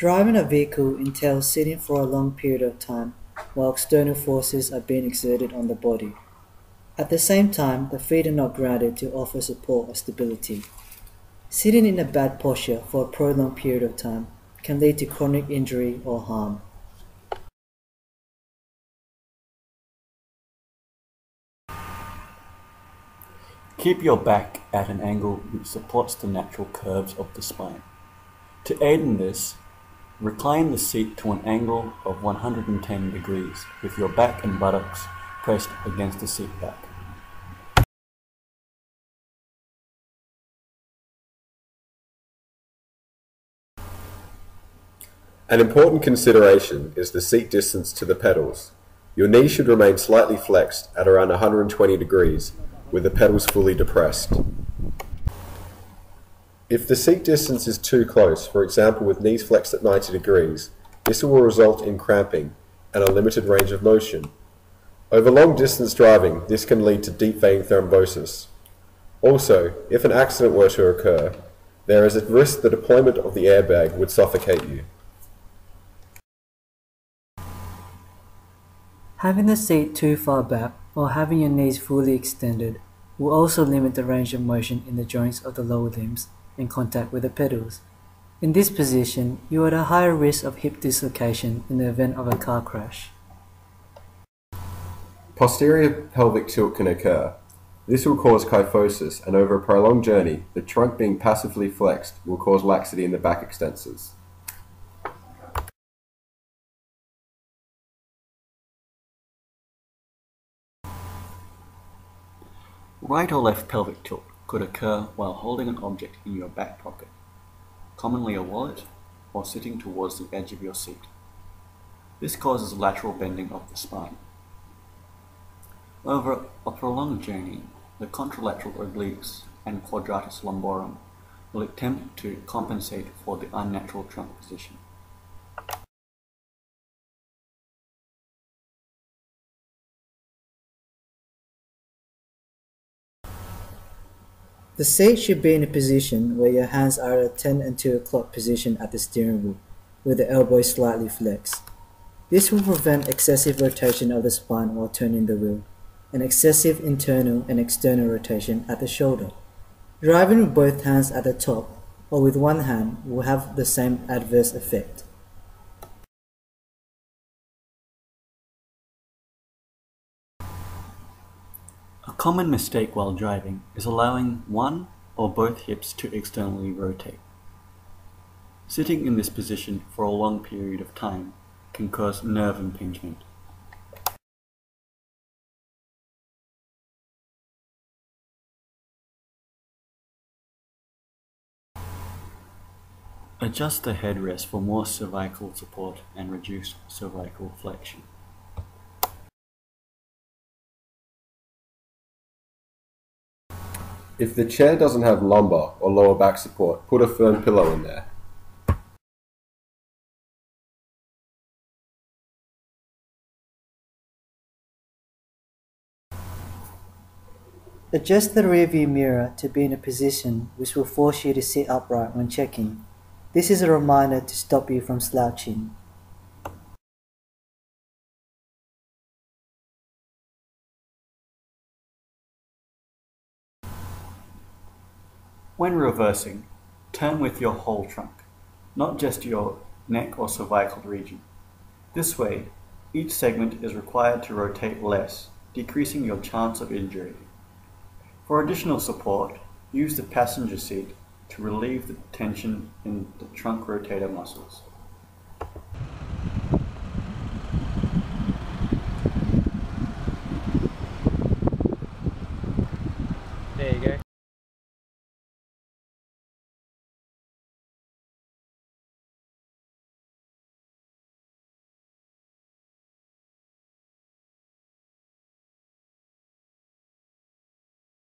Driving a vehicle entails sitting for a long period of time while external forces are being exerted on the body. At the same time, the feet are not grounded to offer support or stability. Sitting in a bad posture for a prolonged period of time can lead to chronic injury or harm. Keep your back at an angle which supports the natural curves of the spine. To aid in this, recline the seat to an angle of 110 degrees with your back and buttocks pressed against the seat back. An important consideration is the seat distance to the pedals. Your knee should remain slightly flexed at around 120 degrees with the pedals fully depressed. If the seat distance is too close, for example with knees flexed at 90 degrees, this will result in cramping and a limited range of motion. Over long distance driving, this can lead to deep vein thrombosis. Also, if an accident were to occur, there is a risk the deployment of the airbag would suffocate you. Having the seat too far back or having your knees fully extended will also limit the range of motion in the joints of the lower limbs in contact with the pedals. In this position, you are at a higher risk of hip dislocation in the event of a car crash. Posterior pelvic tilt can occur. This will cause kyphosis, and over a prolonged journey, the trunk being passively flexed will cause laxity in the back extensors. Right or left pelvic tilt could occur while holding an object in your back pocket, commonly a wallet, or sitting towards the edge of your seat. This causes lateral bending of the spine. Over a prolonged journey, the contralateral obliques and quadratus lumborum will attempt to compensate for the unnatural trunk position. The seat should be in a position where your hands are at a 10 and 2 o'clock position at the steering wheel, with the elbows slightly flexed. This will prevent excessive rotation of the spine while turning the wheel, and excessive internal and external rotation at the shoulder. Driving with both hands at the top or with one hand will have the same adverse effect. A common mistake while driving is allowing one or both hips to externally rotate. Sitting in this position for a long period of time can cause nerve impingement. Adjust the headrest for more cervical support and reduce cervical flexion. If the chair doesn't have lumbar or lower back support, put a firm pillow in there. Adjust the rearview mirror to be in a position which will force you to sit upright when checking. This is a reminder to stop you from slouching. When reversing, turn with your whole trunk, not just your neck or cervical region. This way, each segment is required to rotate less, decreasing your chance of injury. For additional support, use the passenger seat to relieve the tension in the trunk rotator muscles.